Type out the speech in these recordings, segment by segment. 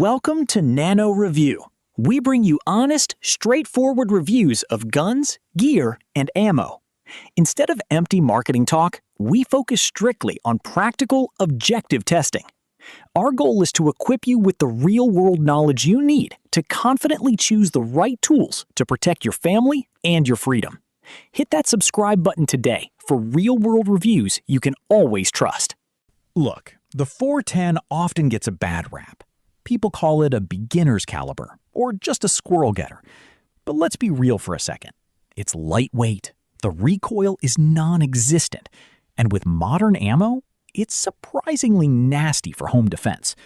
Welcome to Nano Review. We bring you honest, straightforward reviews of guns, gear, and ammo. Instead of empty marketing talk, we focus strictly on practical, objective testing. Our goal is to equip you with the real-world knowledge you need to confidently choose the right tools to protect your family and your freedom. Hit that subscribe button today for real-world reviews you can always trust. Look, the 410 often gets a bad rap. People call it a beginner's caliber, or just a squirrel getter. But let's be real for a second. It's lightweight, the recoil is non-existent, and with modern ammo, it's surprisingly nasty for home defense.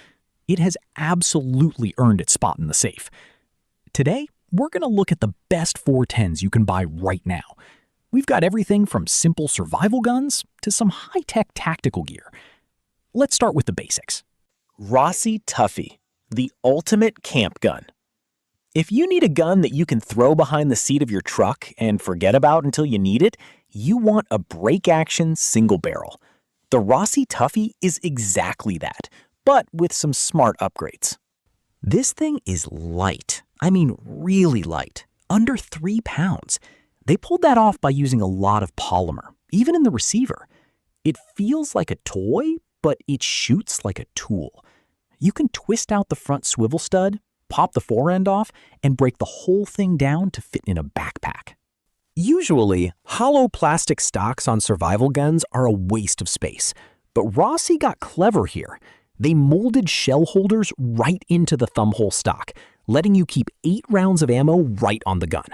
It has absolutely earned its spot in the safe. Today, we're going to look at the best 410s you can buy right now. We've got everything from simple survival guns to some high-tech tactical gear. Let's start with the basics. Rossi Tuffy, the ultimate camp gun. If you need a gun that you can throw behind the seat of your truck and forget about until you need it, you want a break-action single barrel. The Rossi Tuffy is exactly that, but with some smart upgrades. This thing is light. I mean really light, under 3 pounds. They pulled that off by using a lot of polymer, even in the receiver. It feels like a toy, but it shoots like a tool. You can twist out the front swivel stud, pop the fore end off, and break the whole thing down to fit in a backpack. Usually, hollow plastic stocks on survival guns are a waste of space, but Rossi got clever here. They molded shell holders right into the thumbhole stock, letting you keep 8 rounds of ammo right on the gun.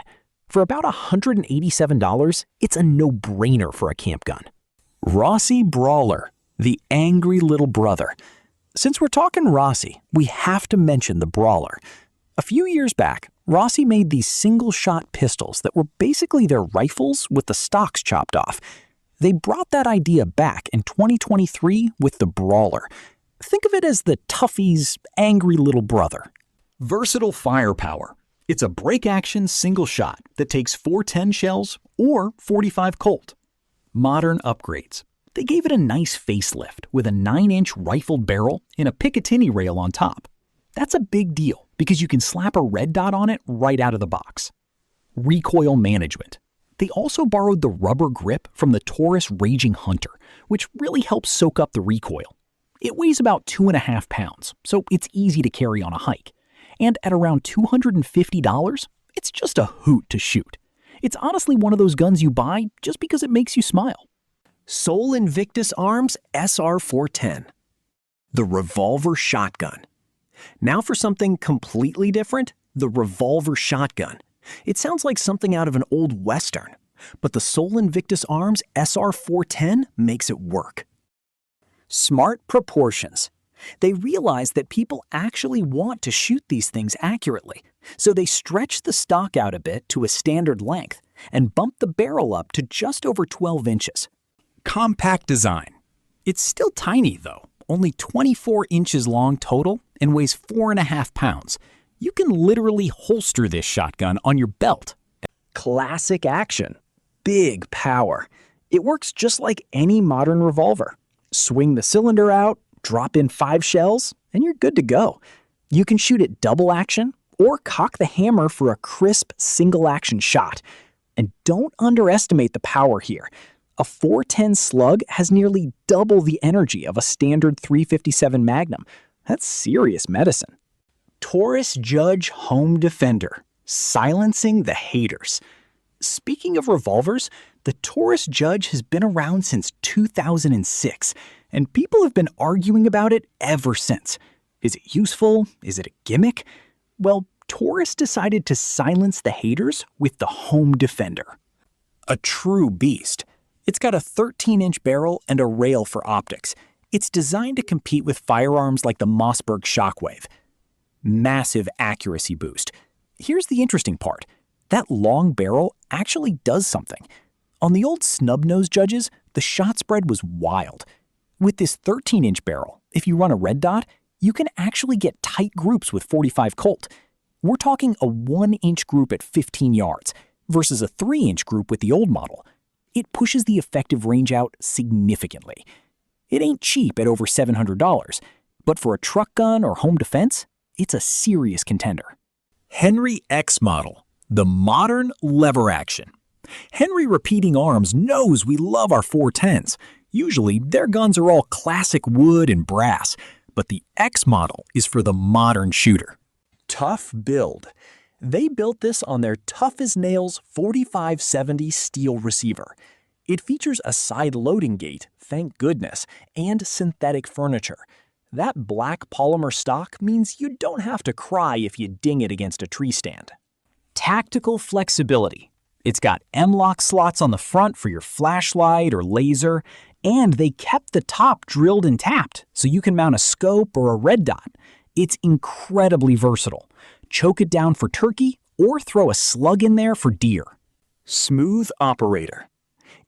For about $187, it's a no-brainer for a camp gun. Rossi Brawler, the angry little brother. Since we're talking Rossi, we have to mention the Brawler. A few years back, Rossi made these single-shot pistols that were basically their rifles with the stocks chopped off. They brought that idea back in 2023 with the Brawler. Think of it as the Tuffy's angry little brother. Versatile firepower. It's a break-action single shot that takes 410 shells or 45 Colt. Modern upgrades. They gave it a nice facelift with a 9-inch rifled barrel and a Picatinny rail on top. That's a big deal because you can slap a red dot on it right out of the box. Recoil management. They also borrowed the rubber grip from the Taurus Raging Hunter, which really helps soak up the recoil. It weighs about 2.5 pounds, so it's easy to carry on a hike. And at around $250, it's just a hoot to shoot. It's honestly one of those guns you buy just because it makes you smile. Sol Invictus Arms SR410, the revolver shotgun. Now for something completely different, the revolver shotgun. It sounds like something out of an old Western, but the Sol Invictus Arms SR410 makes it work. Smart proportions. They realized that people actually want to shoot these things accurately, so they stretched the stock out a bit to a standard length and bumped the barrel up to just over 12 inches. Compact design. It's still tiny though, only 24 inches long total and weighs 4.5 pounds. You can literally holster this shotgun on your belt. Classic action. Big power. It works just like any modern revolver. Swing the cylinder out, drop in 5 shells, and you're good to go. You can shoot it double action or cock the hammer for a crisp single action shot. And don't underestimate the power here. A 410 slug has nearly double the energy of a standard .357 Magnum. That's serious medicine. Taurus Judge Home Defender, silencing the haters. Speaking of revolvers, the Taurus Judge has been around since 2006, and people have been arguing about it ever since. Is it useful? Is it a gimmick? Well, Taurus decided to silence the haters with the Home Defender. A true beast. It's got a 13-inch barrel and a rail for optics. It's designed to compete with firearms like the Mossberg Shockwave. Massive accuracy boost. Here's the interesting part. That long barrel actually does something. On the old snub-nose Judges, the shot spread was wild. With this 13-inch barrel, if you run a red dot, you can actually get tight groups with 45 Colt. We're talking a 1-inch group at 15 yards versus a 3-inch group with the old model. It pushes the effective range out significantly. It ain't cheap at over $700, but for a truck gun or home defense, It's a serious contender. Henry X model, the modern lever action. Henry Repeating Arms knows we love our 410s. Usually, their guns are all classic wood and brass, but the X model is for the modern shooter. Tough build. They built this on their tough-as-nails 4570 steel receiver. It features a side loading gate, thank goodness, and synthetic furniture. That black polymer stock means you don't have to cry if you ding it against a tree stand. Tactical flexibility. It's got M-lock slots on the front for your flashlight or laser, and they kept the top drilled and tapped so you can mount a scope or a red dot. It's incredibly versatile. Choke it down for turkey or throw a slug in there for deer. Smooth operator.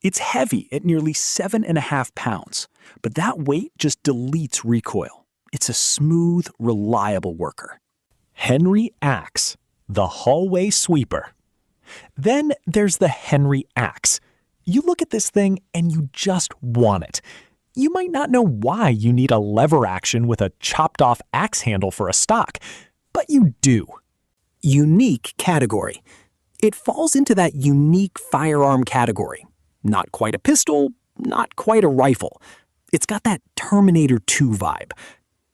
It's heavy at nearly 7.5 pounds, but that weight just deletes recoil. It's a smooth, reliable worker. Henry Axe, the hallway sweeper. Then there's the Henry Axe. You look at this thing and you just want it. You might not know why you need a lever action with a chopped-off axe handle for a stock, but you do. Unique category. It falls into that unique firearm category. Not quite a pistol, not quite a rifle. It's got that Terminator 2 vibe.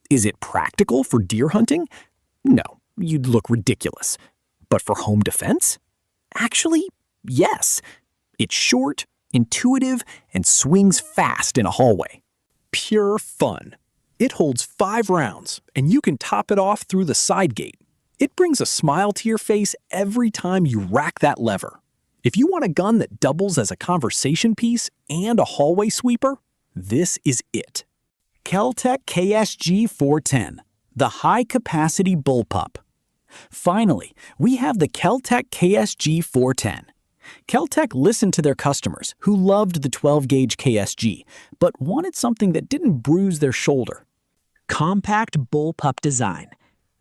Is it practical for deer hunting? No, you'd look ridiculous. But for home defense? Actually, yes. It's short, intuitive, and swings fast in a hallway. Pure fun. It holds 5 rounds, and you can top it off through the side gate. It brings a smile to your face every time you rack that lever. If you want a gun that doubles as a conversation piece and a hallway sweeper, this is it. Kel-Tec KSG 410, the high-capacity bullpup. Finally, we have the Kel-Tec KSG 410. Kel-Tec listened to their customers who loved the 12-gauge KSG, but wanted something that didn't bruise their shoulder. Compact bullpup design.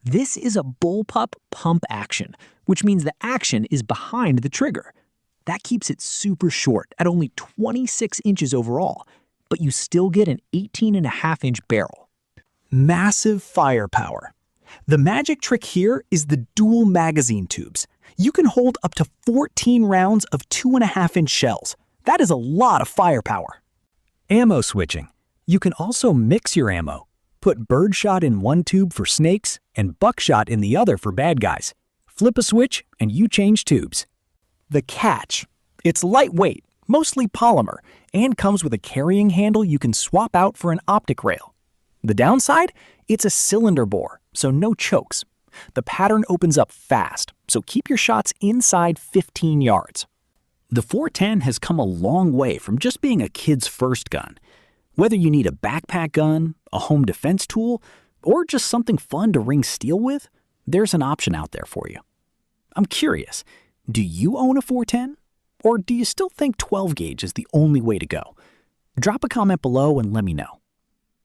This is a bullpup pump action, which means the action is behind the trigger. That keeps it super short at only 26 inches overall, but you still get an 18.5-inch barrel. Massive firepower. The magic trick here is the dual magazine tubes. You can hold up to 14 rounds of 2.5-inch shells. That is a lot of firepower. Ammo switching. You can also mix your ammo. Put birdshot in one tube for snakes and buckshot in the other for bad guys. Flip a switch and you change tubes. The catch. It's lightweight, mostly polymer, and comes with a carrying handle you can swap out for an optic rail. The downside? It's a cylinder bore, so no chokes. The pattern opens up fast, so keep your shots inside 15 yards. The 410 has come a long way from just being a kid's first gun. Whether you need a backpack gun, a home defense tool, or just something fun to ring steel with, there's an option out there for you. I'm curious, do you own a 410? Or do you still think 12 gauge is the only way to go? Drop a comment below and let me know.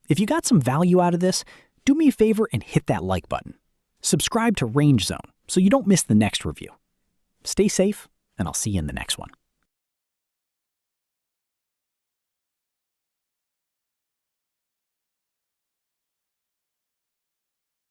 If you got some value out of this, do me a favor and hit that like button. Subscribe to Range Zone so you don't miss the next review. Stay safe, and I'll see you in the next one.